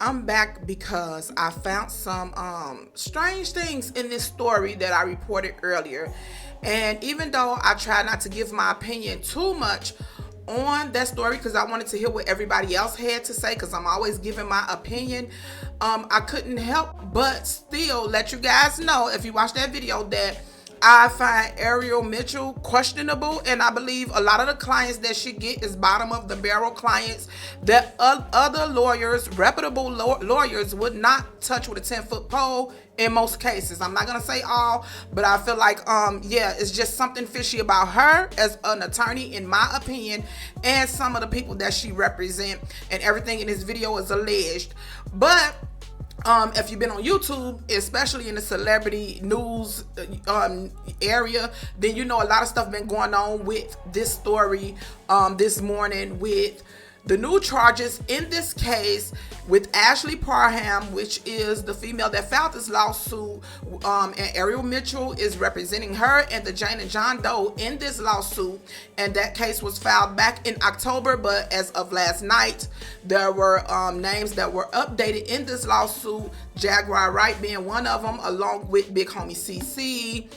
I'm back because I found some strange things in this story that I reported earlier. And even though I try not to give my opinion too much on that story because I wanted to hear what everybody else had to say because I'm always giving my opinion, I couldn't help but still let you guys know if you watch that video that I find Ariel Mitchell questionable, and I believe a lot of the clients that she get is bottom of the barrel clients that other lawyers, reputable lawyers, would not touch with a 10-foot pole in most cases. I'm not gonna say all, but I feel like yeah, it's just something fishy about her as an attorney, in my opinion, and some of the people that she represent, and everything in this video is alleged. But if you've been on YouTube, especially in the celebrity news area, then you know a lot of stuff been going on with this story this morning with the new charges in this case with Ashley Parham, which is the female that filed this lawsuit, and Ariel Mitchell is representing her and the Jane and John Doe in this lawsuit. And that case was filed back in October, but as of last night, there were names that were updated in this lawsuit, Jaguar Wright being one of them, along with Big Homie CC,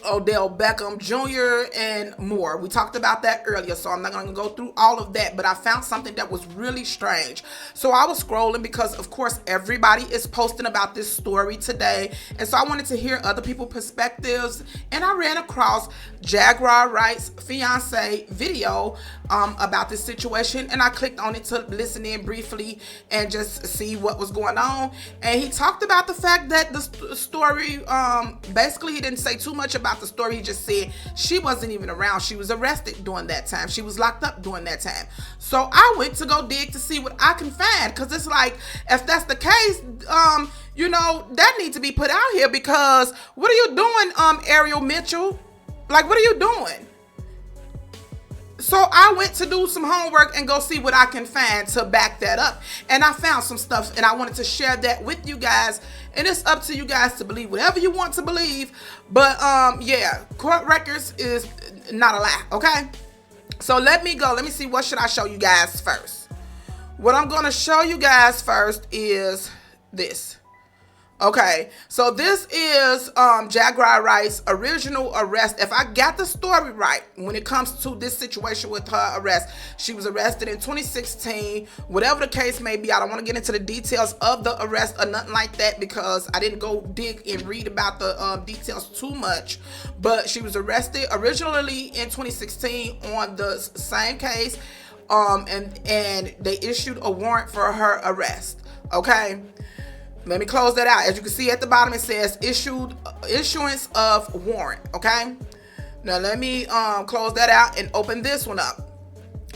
Odell Beckham Jr., and more. We talked about that earlier, so I'm not going to go through all of that, but I found something that was really strange. So I was scrolling because, of course, everybody is posting about this story today, and so I wanted to hear other people's perspectives, and I ran across Jaguar Wright's fiance video about this situation, and I clicked on it to listen in briefly and just see what was going on. And he talked about the fact that the story, basically he didn't say too much about the story. He just said she wasn't even around. She was arrested during that time. She was locked up during that time. So I went to go dig to see what I can find, because it's like, if that's the case, you know, that needs to be put out here, because what are you doing, Ariel Mitchell? Like, what are you doing? So I went to do some homework and go see what I can find to back that up. And I found some stuff, and I wanted to share that with you guys. And it's up to you guys to believe whatever you want to believe. But yeah, court records is not a lie, okay? So let me go. Let me see, what should I show you guys first? What I'm going to show you guys first is this. Okay, so this is Jaguar Wright's original arrest. If I got the story right when it comes to this situation with her arrest, she was arrested in 2016. Whatever the case may be, I don't want to get into the details of the arrest or nothing like that, because I didn't go dig and read about the details too much. But she was arrested originally in 2016 on the same case, and they issued a warrant for her arrest. Okay. Let me close that out. As you can see at the bottom, it says issuance of warrant. Okay. Now let me close that out and open this one up.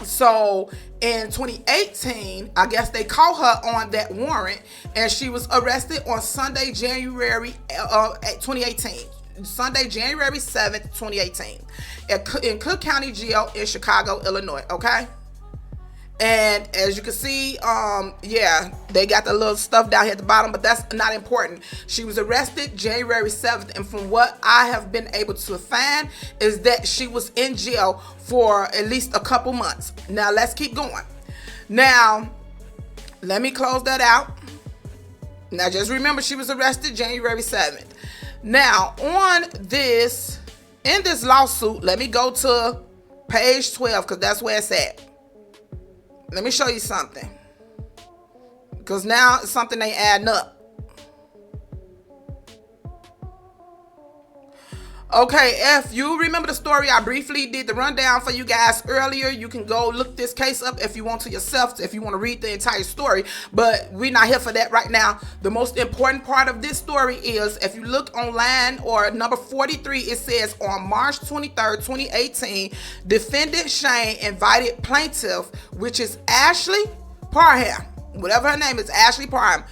So in 2018, I guess they called her on that warrant, and she was arrested on Sunday, January 2018. Sunday, January 7th, 2018, in Cook County Jail in Chicago, Illinois. Okay. And as you can see, yeah, they got the little stuff down here at the bottom, but that's not important. She was arrested January 7th, and from what I have been able to find is that she was in jail for at least a couple months. Now, let's keep going. Now, let me close that out. Now, just remember, she was arrested January 7th. Now, in this lawsuit, let me go to page 12, because that's where it's at. Let me show you something, because now it's something they adding up. Okay, if you remember the story, I briefly did the rundown for you guys earlier. You can go look this case up if you want to yourself, if you want to read the entire story, but we're not here for that right now. The most important part of this story is, if you look online or number 43, it says on March 23rd, 2018, defendant Shane invited plaintiff, which is Ashley Parham, whatever her name is, Ashley Parham,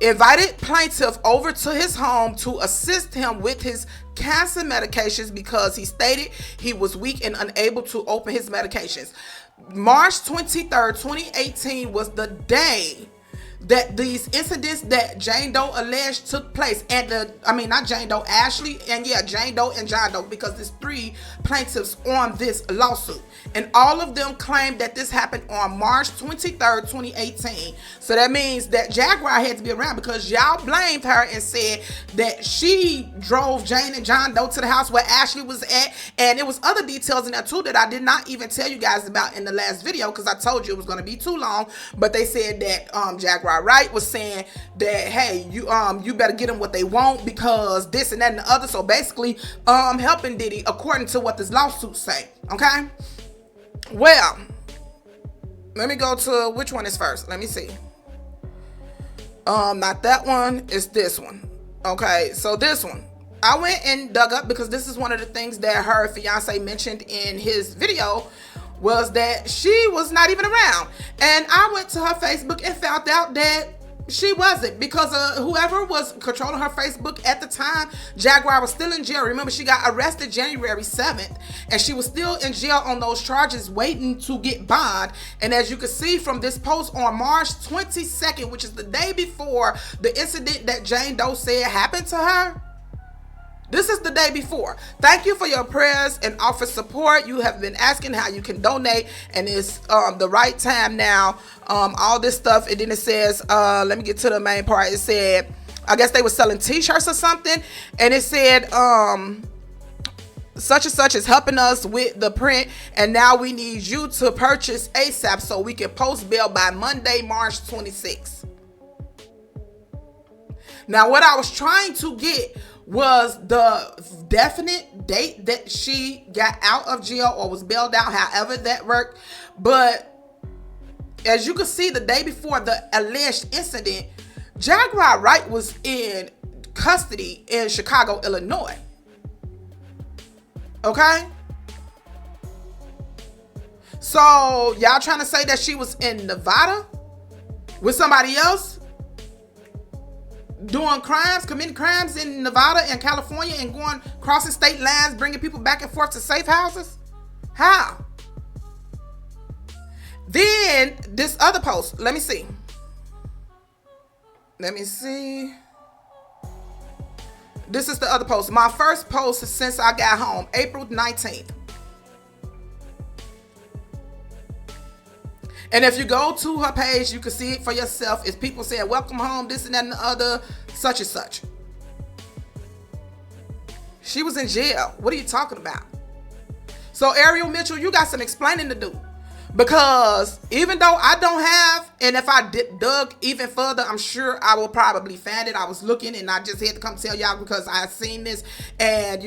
invited plaintiff over to his home to assist him with his cancer medications because he stated he was weak and unable to open his medications. March 23rd, 2018 was the day that these incidents that Jane Doe alleged took place, and not Jane Doe, Ashley, and Jane Doe and John Doe, because there's 3 plaintiffs on this lawsuit, and all of them claimed that this happened on March 23rd, 2018. So that means that Jaguar had to be around, because y'all blamed her and said that she drove Jane and John Doe to the house where Ashley was at, and it was other details in there too that I did not even tell you guys about in the last video, because I told you it was going to be too long. But they said that Jaguar Wright was saying that, hey, you better get them what they want because this and that and the other. So basically helping Diddy, according to what this lawsuit say. Okay, well, let me go to which one is first. Let me see. Not that one, it's this one. Okay, so this one I went and dug up, because this is one of the things that her fiance mentioned in his video, was that she was not even around. And I went to her Facebook and found out that she wasn't, because whoever was controlling her Facebook at the time, Jaguar was still in jail. Remember, she got arrested January 7th, and she was still in jail on those charges waiting to get bond. And as you can see from this post on March 22nd, which is the day before the incident that Jane Doe said happened to her, this is the day before. Thank you for your prayers and offer support. You have been asking how you can donate, and it's the right time now. All this stuff, and then it says, let me get to the main part. It said, I guess they were selling t-shirts or something, and it said, such and such is helping us with the print, and now we need you to purchase ASAP so we can post bail by Monday, March 26th. Now, what I was trying to get was the definite date that she got out of jail or was bailed out, however that worked. But as you can see, the day before the alleged incident, Jaguar Wright was in custody in Chicago, Illinois. Okay? So y'all trying to say that she was in Nevada with somebody else, doing crimes, committing crimes in Nevada and California, and crossing state lines, bringing people back and forth to safe houses? How? Then this other post, let me see. This is the other post. My first post since I got home, April 19th. And if you go to her page, you can see it for yourself. It's people saying, welcome home, this and that and the other, such and such. She was in jail. What are you talking about? So Ariel Mitchell, you got some explaining to do. Because even though I don't have, and if I dug even further, I'm sure I will probably find it. I was looking, and I just had to come tell y'all because I seen this. And,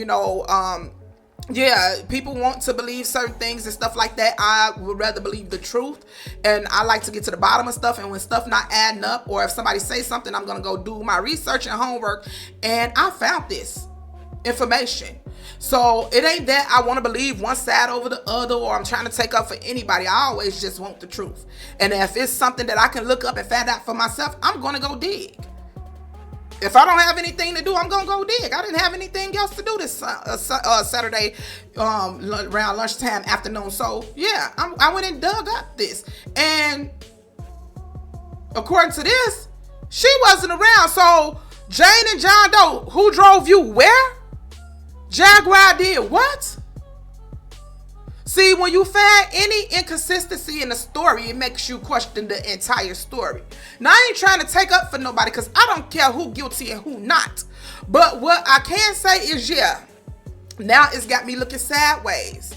people want to believe certain things and stuff like that. I would rather believe the truth, and I like to get to the bottom of stuff. And when stuff not adding up, or if somebody say something, I'm gonna go do my research and homework. And I found this information. So it ain't that I want to believe one side over the other, or I'm trying to take up for anybody. I always just want the truth. And if it's something that I can look up and find out for myself, I'm gonna go dig. If I don't have anything to do, I'm gonna go dig. I didn't have anything else to do this Saturday around lunchtime, afternoon. So yeah, I went and dug up this, and according to this, she wasn't around. So Jane and John Doe, who drove you where? Jaguar did what? See, when you find any inconsistency in the story, it makes you question the entire story. Now, I ain't trying to take up for nobody, because I don't care who guilty and who not. But what I can say is, now it's got me looking sideways.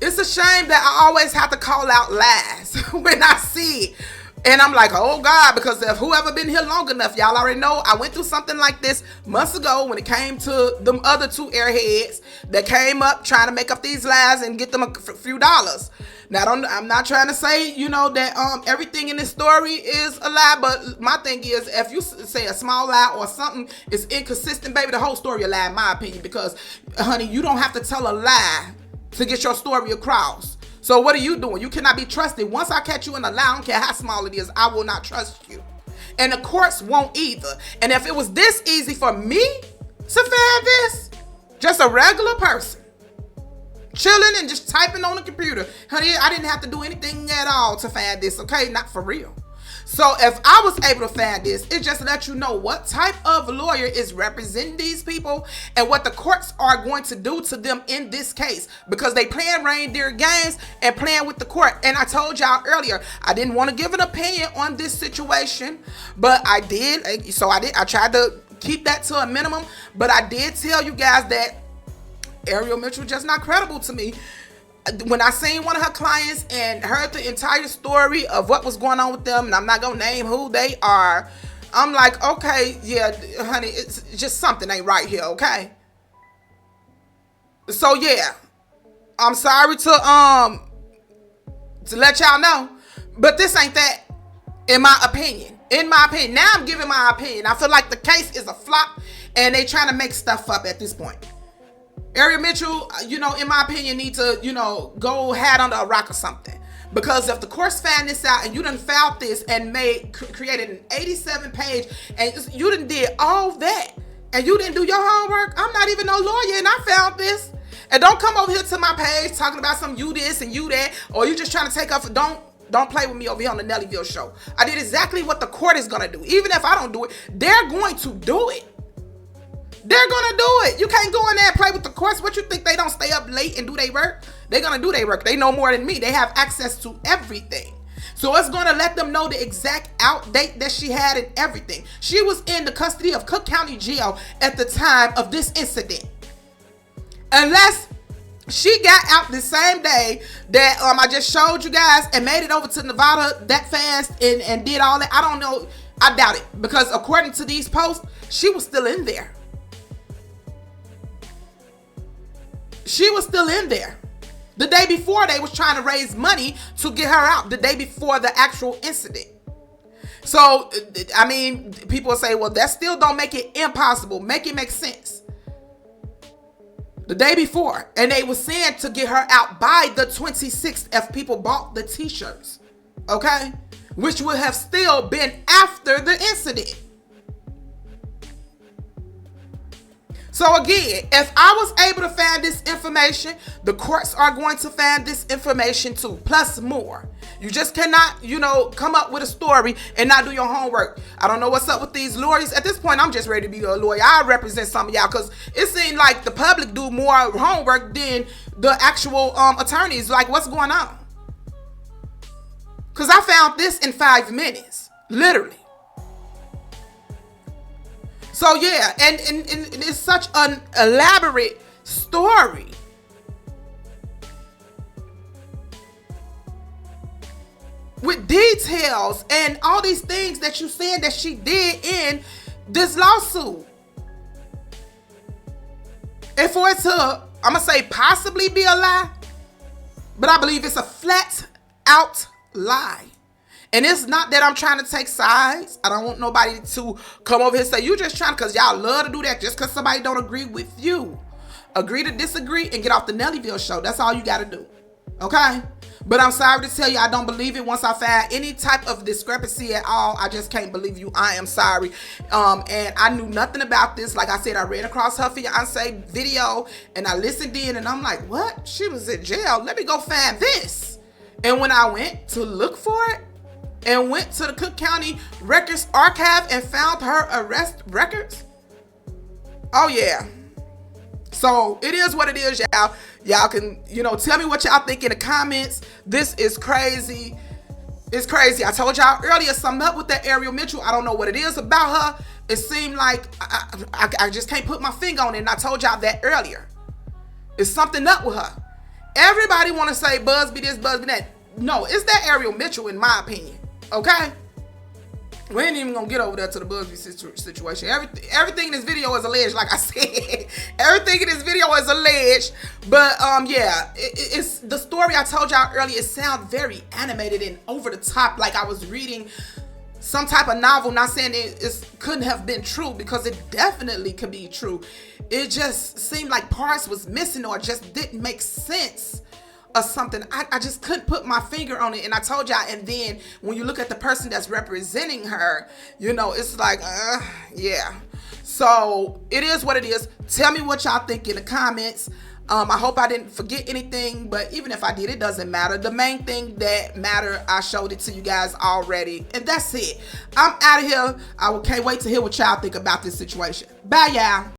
It's a shame that I always have to call out lies when I see it. And I'm like, oh God, because if whoever been here long enough, y'all already know I went through something like this months ago when it came to them other two airheads that came up trying to make up these lies and get them a few dollars. Now, I'm not trying to say, that everything in this story is a lie, but my thing is, if you say a small lie or something is inconsistent, baby, the whole story a lie, in my opinion, because, honey, you don't have to tell a lie to get your story across. So what are you doing? You cannot be trusted. Once I catch you in a lie, I don't care how small it is, I will not trust you. And the courts won't either. And if it was this easy for me to find this, just a regular person, chilling and just typing on the computer, honey, I didn't have to do anything at all to find this, okay? Not for real. So if I was able to find this, it just let you know what type of lawyer is representing these people and what the courts are going to do to them in this case, because they playing reindeer games and playing with the court. And I told y'all earlier, I didn't want to give an opinion on this situation, but I did. So I tried to keep that to a minimum, but I did tell you guys that Ariel Mitchell just not credible to me. When I seen one of her clients and heard the entire story of what was going on with them, and I'm not gonna name who they are, I'm like, okay, yeah, honey, it's just something ain't right here, okay? So yeah, I'm sorry to let y'all know, but this ain't that, in my opinion. Now I'm giving my opinion. I feel like the case is a flop, and they trying to make stuff up at this point. Ariel Mitchell, in my opinion, need to, go hide under a rock or something. Because if the courts found this out and you done filed this and created an 87-page, and you done did all that, and you didn't do your homework, I'm not even no lawyer, and I found this. And don't come over here to my page talking about some you this and you that, or you just trying to take off. Don't play with me over here on the Nellyville show. I did exactly what the court is going to do. Even if I don't do it, they're going to do it. They're gonna do it. You can't go in there and play with the courts. What you think, they don't stay up late and do their work? They're gonna do their work. They know more than me. They have access to everything. So it's gonna let them know the exact out date that she had and everything. She was in the custody of Cook County Jail at the time of this incident. Unless she got out the same day that I just showed you guys and made it over to Nevada that fast and did all that. I don't know. I doubt it, because according to these posts, she was still in there. She was still in there. The day before, they was trying to raise money to get her out. The day before the actual incident. So, I mean, people say, well, that still don't make it impossible. Make it make sense. The day before. And they were saying to get her out by the 26th if people bought the t-shirts. Okay? Which would have still been after the incident. So again, if I was able to find this information, the courts are going to find this information too, plus more. You just cannot, come up with a story and not do your homework. I don't know what's up with these lawyers. At this point, I'm just ready to be a lawyer. I represent some of y'all, because it seems like the public do more homework than the actual attorneys. Like, what's going on? Because I found this in 5 minutes, literally. So yeah, and it's such an elaborate story. With details and all these things that you said that she did in this lawsuit. And for it to, I'm going to say possibly be a lie, but I believe it's a flat out lie. And it's not that I'm trying to take sides. I don't want nobody to come over here and say, you just trying, because y'all love to do that just because somebody don't agree with you. Agree to disagree and get off the Nellyville show. That's all you got to do. Okay? But I'm sorry to tell you, I don't believe it. Once I find any type of discrepancy at all, I just can't believe you. I am sorry. And I knew nothing about this. Like I said, I ran across her fiance video and I listened in and I'm like, what? She was in jail. Let me go find this. And when I went to look for it, and went to the Cook County Records Archive and found her arrest records. Oh yeah. So it is what it is, y'all. Y'all can, tell me what y'all think in the comments. This is crazy. It's crazy. I told y'all earlier something up with that Ariel Mitchell. I don't know what it is about her. It seemed like I just can't put my finger on it. And I told y'all that earlier. It's something up with her. Everybody want to say Busby this, Busby that. No, it's that Ariel Mitchell in my opinion. Okay? We ain't even gonna get over there to the Busby situation. Everything in this video is alleged, like I said. Everything in this video is alleged. But yeah, it's the story I told y'all earlier. It sounds very animated and over the top, like I was reading some type of novel. Not saying it couldn't have been true, because it definitely could be true. It just seemed like parts was missing or just didn't make sense. Or something. I just couldn't put my finger on it. And I told y'all, and then when you look at the person that's representing her, it's like, yeah. So it is what it is. Tell me what y'all think in the comments. I hope I didn't forget anything, but even if I did, it doesn't matter. The main thing that matter, I showed it to you guys already, and that's it. I'm out of here. Can't wait to hear what y'all think about this situation. Bye, y'all.